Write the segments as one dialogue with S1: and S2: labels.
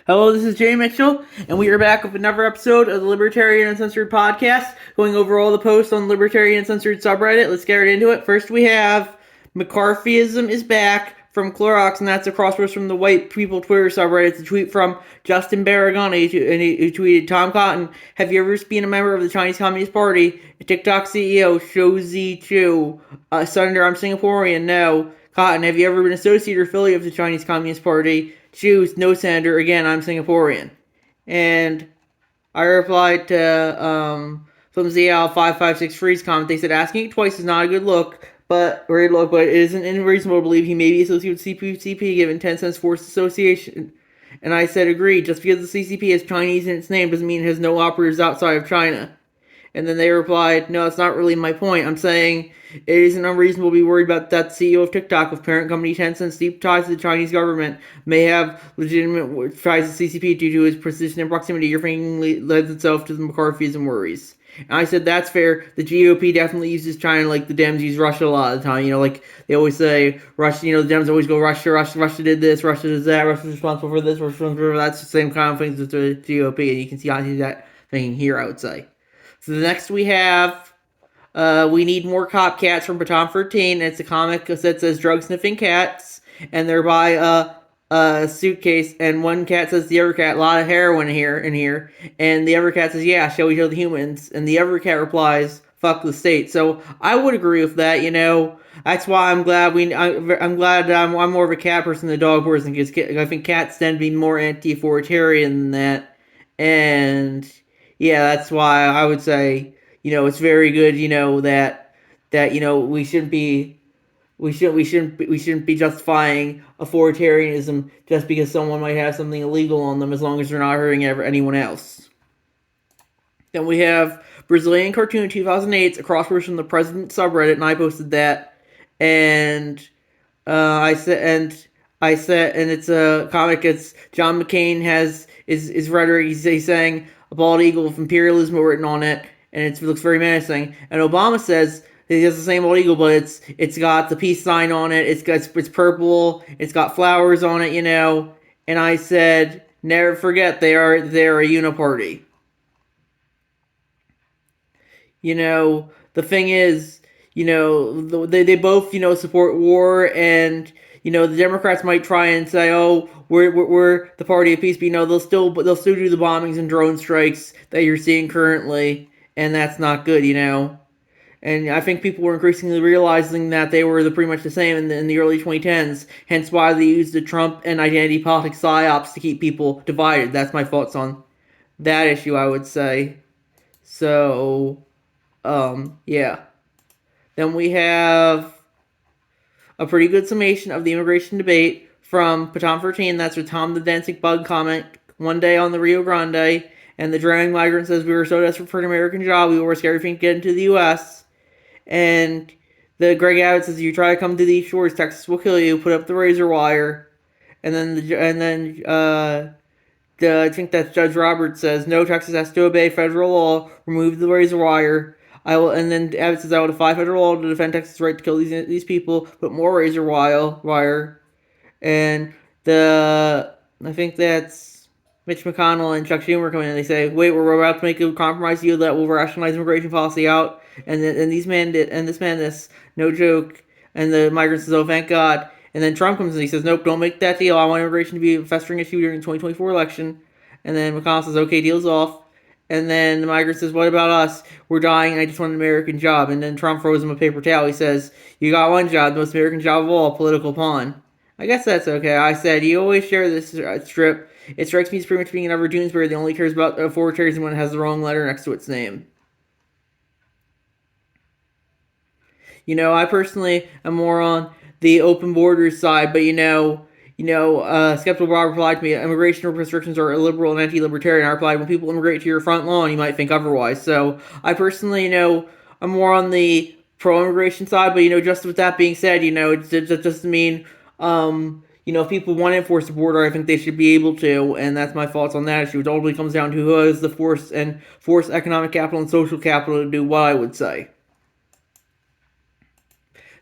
S1: Hello, this is Jay Mitchell, and we are back with another episode of the Libertarian Uncensored podcast, going over all the posts on the Libertarian Uncensored subreddit. Let's get right into it. First, we have McCarthyism is back from Clorox, and that's a crossroads from the White People Twitter subreddit. It's a tweet from Justin Barragani, who tweeted, Tom Cotton, have you ever been a member of the Chinese Communist Party? TikTok CEO Shou Zi Chu, Senator, I'm Singaporean, no. Cotton, have you ever been associated or affiliate of the Chinese Communist Party? Choose no, senator. Again, I'm Singaporean. And I replied to some ZL556 Freeze comment. They said asking it twice is not a good look, but it isn't unreasonable to believe he may be associated with CCP given 10 cents forced association. And I said agreed. Just because the CCP is Chinese in its name doesn't mean it has no operatives outside of China. And then they replied, no, that's not really my point. I'm saying it isn't unreasonable to be worried about that CEO of TikTok with parent company Tencent's deep ties to the Chinese government may have legitimate ties to CCP due to his position and proximity. Your thinking lends itself to the McCarthyism worries. And I said, that's fair. The GOP definitely uses China like the Dems use Russia a lot of the time. You know, like they always say, Russia, the Dems always go, Russia did this, Russia did that, Russia's responsible for this, Russia's responsible for that. That's the same kind of things with the GOP. And you can see that thing here, I would say. So the next we have, we need more cop cats from Baton 13. It's a comic that says drug sniffing cats, and they're by a suitcase, and one cat says to the other cat, a lot of heroin here, and the other cat says, yeah, shall we show the humans? And the other cat replies, fuck the state. So I would agree with that, That's why I'm glad I'm more of a cat person than a dog person, because I think cats tend to be more anti-authoritarian than that, and yeah, that's why I would say, it's very good, that we shouldn't be justifying authoritarianism just because someone might have something illegal on them, as long as they're not hurting anyone else. Then we have Brazilian Cartoon 2008. It's a crossword from the President subreddit, and I posted that, and I said, and it's a comic. It's John McCain has his rhetoric. He's saying a bald eagle with imperialism written on it, and it looks very menacing. And Obama says he has the same bald eagle, but it's got the peace sign on it. It's purple. It's got flowers on it, And I said, never forget they're a uniparty. The thing is, they both, support war, and, the Democrats might try and say, oh, we're the party of peace, but, they'll still do the bombings and drone strikes that you're seeing currently, and that's not good, And I think people were increasingly realizing that they were pretty much the same in the early 2010s, hence why they used the Trump and identity politics psyops to keep people divided. That's my thoughts on that issue, I would say. So, yeah. Then we have a pretty good summation of the immigration debate from Baton 13. That's with Tom the Dancing Bug comment one day on the Rio Grande. And the drowning migrant says, we were so desperate for an American job, we will risk everything to get into the U.S. And the Greg Abbott says, if you try to come to these shores, Texas will kill you. Put up the razor wire. And then I think that's Judge Roberts says, no, Texas has to obey federal law. Remove the razor wire. And then Abbott says, I will defy federal law to defend Texas' right to kill these people. Put more razor wire. And I think that's Mitch McConnell and Chuck Schumer come in and they say, wait, we're about to make a compromise deal that will rationalize immigration policy out. And this man, no joke. And the migrant says, oh, thank God. And then Trump comes and he says, nope, don't make that deal. I want immigration to be a festering issue during the 2024 election. And then McConnell says, okay, deal's off. And then the migrant says, what about us? We're dying and I just want an American job. And then Trump throws him a paper towel. He says, you got one job, the most American job of all, political pawn. I guess that's okay. I said, you always share this strip. It strikes me as pretty much being another Doonesbury that only cares about authoritarianism when it has the wrong letter next to its name. I personally am more on the open borders side, but Skeptical Bob replied to me, immigration restrictions are illiberal and anti-libertarian. I replied, when people immigrate to your front lawn, you might think otherwise. So I personally, I'm more on the pro-immigration side, but, just with that being said, it doesn't mean, if people want to enforce the border, I think they should be able to, and that's my thoughts on that issue. It ultimately comes down to who has the force economic capital and social capital to do what, I would say.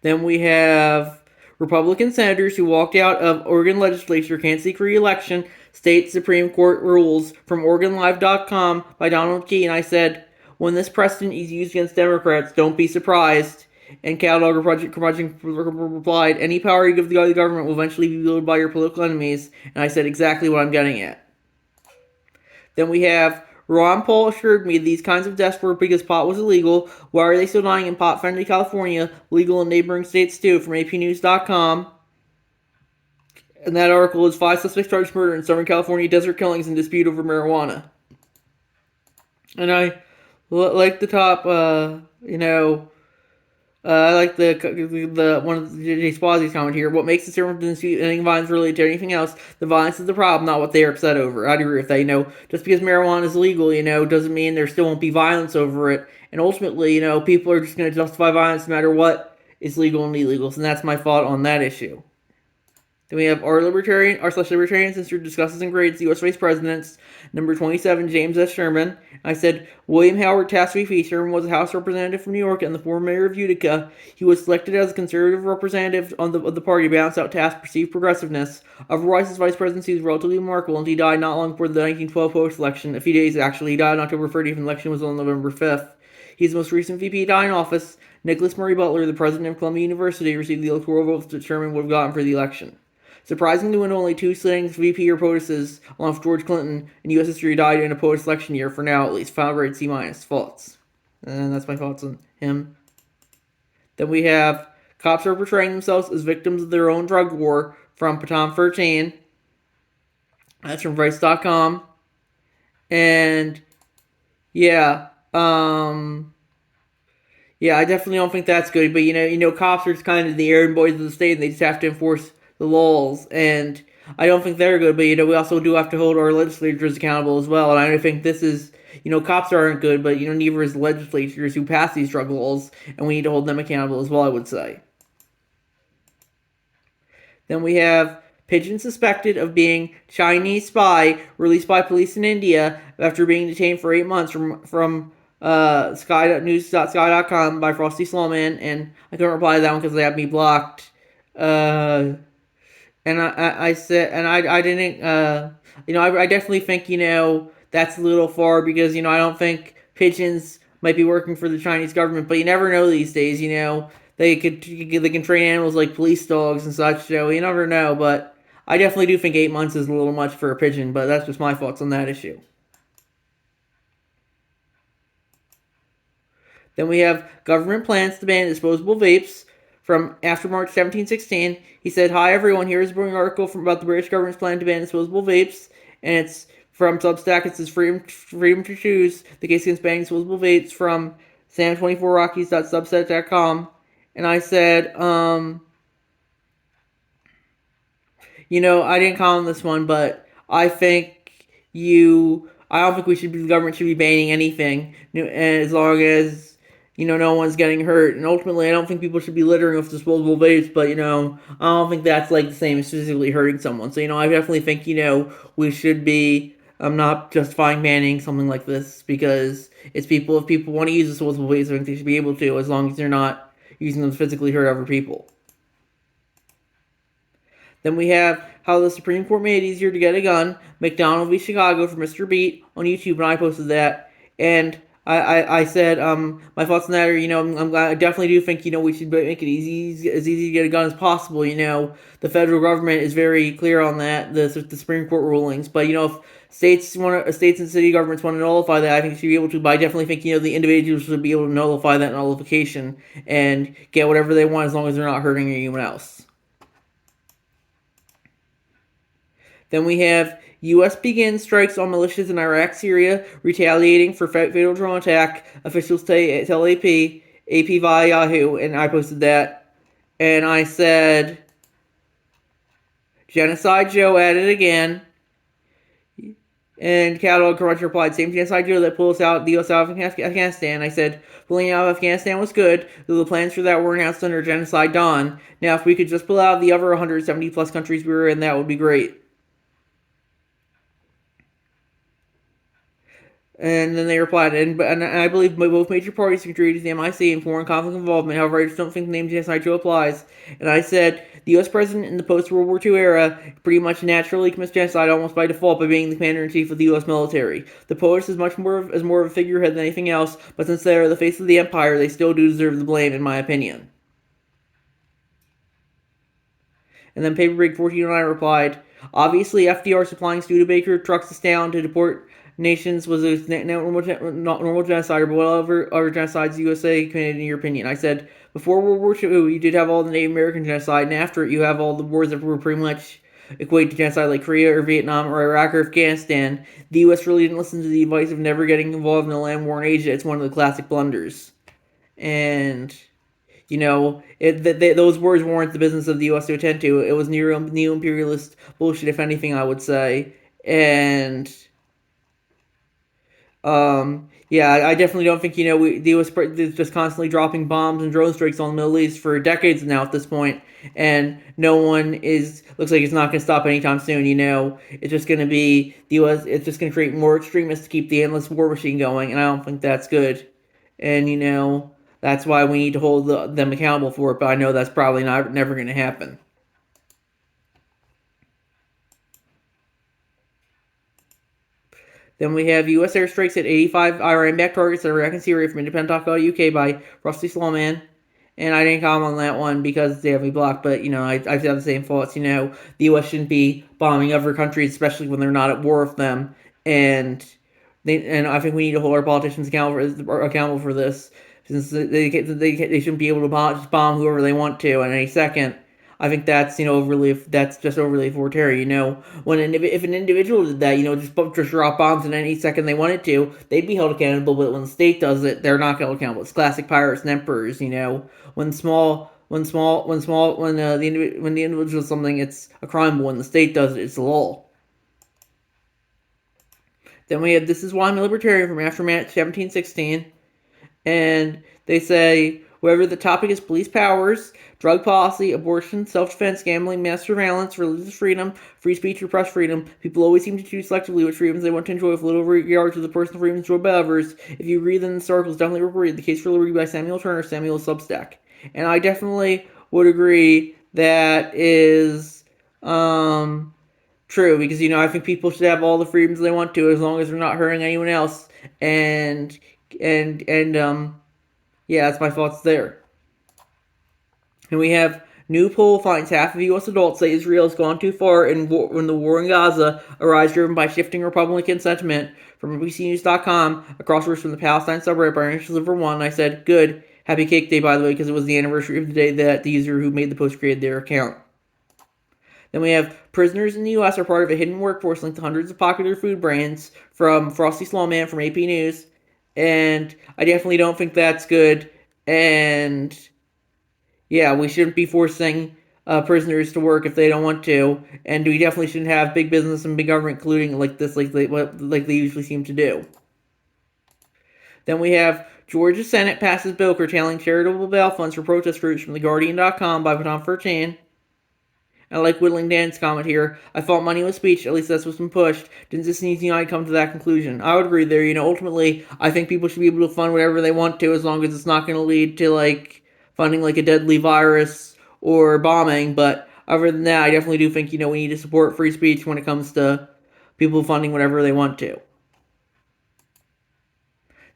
S1: Then we have Republican senators who walked out of Oregon legislature, can't seek re-election, State Supreme Court rules from OregonLive.com by Donald Key, and I said, when this precedent is used against Democrats, don't be surprised. And Cataloger Project replied, any power you give the government will eventually be wielded by your political enemies. And I said exactly what I'm getting at. Then we have Ron Paul assured me these kinds of deaths were because pot was illegal. Why are they still dying in pot-friendly California, legal in neighboring states too? From APnews.com. And that article is 5 suspects charged murder in Southern California desert killings in dispute over marijuana. And I like the top, I like the one of Jay Swazi's comment here. What makes the difference between any violence related to anything else? The violence is the problem, not what they are upset over. I'd agree with that. Just because marijuana is legal, doesn't mean there still won't be violence over it. And ultimately, people are just going to justify violence no matter what is legal and illegal. And that's my thought on that issue. Then we have r/Libertarian Censored discusses and grades the U.S. Vice Presidents, number 27, James S. Sherman. I said, William Howard Taft V. Sherman was a House representative from New York and the former mayor of Utica. He was selected as a conservative representative of the party to balance out Taft's perceived progressiveness. Otherwise, his vice presidency was relatively remarkable, and he died not long before the 1912 post-election. A few days, actually. He died on October 30th, and the election was on November 5th. He's the most recent VP to die in office. Nicholas Murray Butler, the president of Columbia University, received the electoral votes that Sherman would have gotten for the election. Surprisingly, when only 2 sittings VP or POTUSes, along with George Clinton, in U.S. history died in a POTUS election year, for now at least. Final grade C-. Thoughts. And that's my thoughts on him. Then we have cops are portraying themselves as victims of their own drug war from Patam 13. That's from Vice.com. And yeah, I definitely don't think that's good. But cops are just kind of the errand boys of the state, and they just have to enforce the laws, and I don't think they're good, but we also do have to hold our legislators accountable as well, and I don't think this is, cops aren't good, but neither is legislators who pass these drug laws, and we need to hold them accountable as well, I would say. Then we have pigeon suspected of being Chinese spy released by police in India after being detained for 8 months from news.sky.com by Frosty Slowman, and I couldn't reply to that one because they have me blocked. And I said, and I didn't, I definitely think, that's a little far because, I don't think pigeons might be working for the Chinese government, but you never know these days, they can train animals like police dogs and such, so you never know, but I definitely do think 8 months is a little much for a pigeon, but that's just my thoughts on that issue. Then we have government plans to ban disposable vapes. From after March 1716, he said, hi everyone, here's a boring article about the British government's plan to ban disposable vapes, and it's from Substack. It says freedom to choose, the case against banning disposable vapes from sam24rockies.substack.com, and I said, I didn't comment on this one, but I don't think the government should be banning anything, as long as no one's getting hurt. And ultimately, I don't think people should be littering with disposable vapes, but, I don't think that's, the same as physically hurting someone. So, I definitely think, we should be not justifying banning something like this, because if people want to use disposable vapes, I think they should be able to, as long as they're not using them to physically hurt other people. Then we have how the Supreme Court made it easier to get a gun. McDonald v. Chicago for Mr. Beat on YouTube, and I posted that. And I said, my thoughts on that are, I definitely do think, we should make it as easy to get a gun as possible. The federal government is very clear on that, the Supreme Court rulings. But, if states and city governments want to nullify that, I think they should be able to. But I definitely think, the individuals should be able to nullify that nullification and get whatever they want as long as they're not hurting anyone else. Then we have U.S. begins strikes on militias in Iraq, Syria, retaliating for fatal drone attack. Officials tell AP via Yahoo, and I posted that. And I said, Genocide Joe at it again. And Catalog Crunch replied, same Genocide Joe that pulled the U.S. out of Afghanistan. I said, pulling out of Afghanistan was good, though the plans for that were announced under Genocide Dawn. Now, if we could just pull out the other 170 plus countries we were in, that would be great. And then they replied, and I believe both major parties contributed to the MIC and foreign conflict involvement. However, I just don't think the name genocide applies. And I said, the U.S. president in the post-World War II era pretty much naturally commits genocide almost by default by being the commander-in-chief of the U.S. military. The POTUS is more of a figurehead than anything else, but since they are the face of the empire, they still do deserve the blame, in my opinion. And then Paperbreak 1409 replied, obviously FDR supplying Studebaker trucks to Stalin to deport nations was a normal genocide, but whatever other genocides the USA committed in your opinion? I said, before World War II, you did have all the Native American genocide, and after it, you have all the wars that were pretty much equated to genocide like Korea or Vietnam or Iraq or Afghanistan. The US really didn't listen to the advice of never getting involved in a land war in Asia. It's one of the classic blunders. And those words weren't the business of the U.S. to attend to. It was neo-imperialist bullshit, if anything, I would say. And yeah, I definitely don't think the U.S. is just constantly dropping bombs and drone strikes on the Middle East for decades now at this point, and no one looks like it's not going to stop anytime soon. It's just going to be the U.S. It's just going to create more extremists to keep the endless war machine going, and I don't think that's good. And that's why we need to hold them accountable for it. But I know that's probably never going to happen. Then we have U.S. airstrikes at 85 Iran-backed targets in Iraq and Syria from Independent.co.uk by Rusty Slawman. And I didn't comment on that one because they have me blocked. But, I have the same thoughts. The U.S. shouldn't be bombing other countries, especially when they're not at war with them. And I think we need to hold our politicians accountable for this. Since they shouldn't be able to just bomb whoever they want to in any second. I think that's just overly authoritarian. If an individual did that, just drop bombs in any second they wanted to, they'd be held accountable. But when the state does it, they're not held accountable. It's classic pirates and emperors. When the individual does something, it's a crime. But when the state does it, it's the law. Then we have This Is Why I'm a Libertarian from Aftermath 1716. And they say, whether the topic is police powers, drug policy, abortion, self-defense, gambling, mass surveillance, religious freedom, free speech, or press freedom, people always seem to choose selectively which freedoms they want to enjoy with little regard to the personal freedoms enjoyed by others. If you read them, the articles definitely read The Case for Liberty by Samuel Turner, Samuel Substack. And I definitely would agree that is true, because I think people should have all the freedoms they want to as long as they're not hurting anyone else. And yeah, that's my thoughts there. And we have new poll finds half of U.S. adults say Israel has gone too far in the war in Gaza, a rise driven by shifting Republican sentiment. From BCNews.com, across words from the Palestine subreddit by Liver One, I said, good, happy cake day, by the way, because it was the anniversary of the day that the user who made the post created their account. Then we have prisoners in the U.S. are part of a hidden workforce linked to hundreds of popular food brands from Frosty Slawman from AP News. And I definitely don't think that's good. And yeah, we shouldn't be forcing prisoners to work if they don't want to. And we definitely shouldn't have big business and big government colluding like this, like they usually seem to do. Then we have Georgia Senate passes bill curtailing charitable bail funds for protest groups from TheGuardian.com by Baton 13. I like Whittling Dan's comment here. I thought money was speech, at least that's what's been pushed. Didn't this need to come to that conclusion? I would agree there. Ultimately, I think people should be able to fund whatever they want to as long as it's not going to lead to, funding, a deadly virus or bombing. But other than that, I definitely do think, we need to support free speech when it comes to people funding whatever they want to.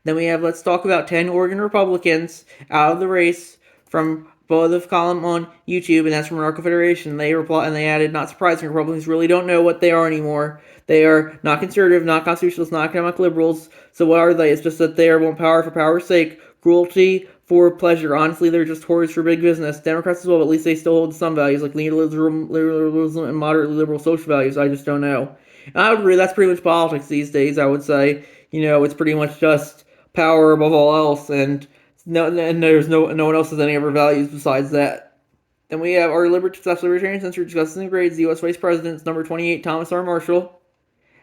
S1: Then we have, let's talk about 10 Oregon Republicans out of the race from both column on YouTube, and that's from Narco Federation. They reply and they added, not surprising, Republicans really don't know what they are anymore. They are not conservative, not constitutionalists, not economic liberals. So what are they? It's just that they want power for power's sake, cruelty for pleasure. Honestly, they're just whores for big business. Democrats as well, but at least they still hold some values like liberalism and moderately liberal social values. I just don't know. And I would agree, that's pretty much politics these days, I would say. It's pretty much just power above all else, and there's no one else has any other values besides that. Then we have our Libertarian Censor discussing the grades, the U.S. Vice President's number 28, Thomas R. Marshall.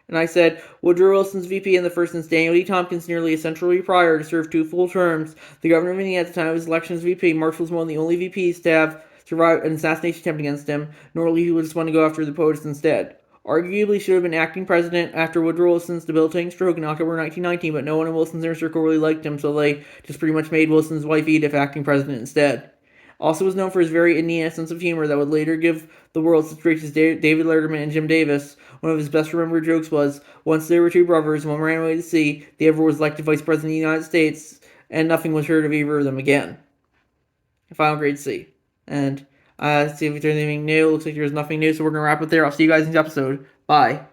S1: And I said, Woodrow Wilson's VP in the first instance, Daniel D. Tompkins, nearly a century prior to serve 2 full terms. The governor of Indiana at the time of his election as VP, Marshall was one of the only VPs to have survived an assassination attempt against him. Normally, he would just want to go after the POTUS instead. Arguably should have been acting president after Woodrow Wilson's debilitating stroke in October 1919, but no one in Wilson's inner circle really liked him, so they just pretty much made Wilson's wife Edith acting president instead. Also was known for his very Indiana sense of humor that would later give the world such greats as David Letterman and Jim Davis. One of his best remembered jokes was, once there were two brothers, one ran away to sea, the other was elected vice president of the United States, and nothing was heard of either of them again. Final grade C. And see if there's anything new. Looks like there's nothing new, so we're going to wrap it there. I'll see you guys in the episode. Bye.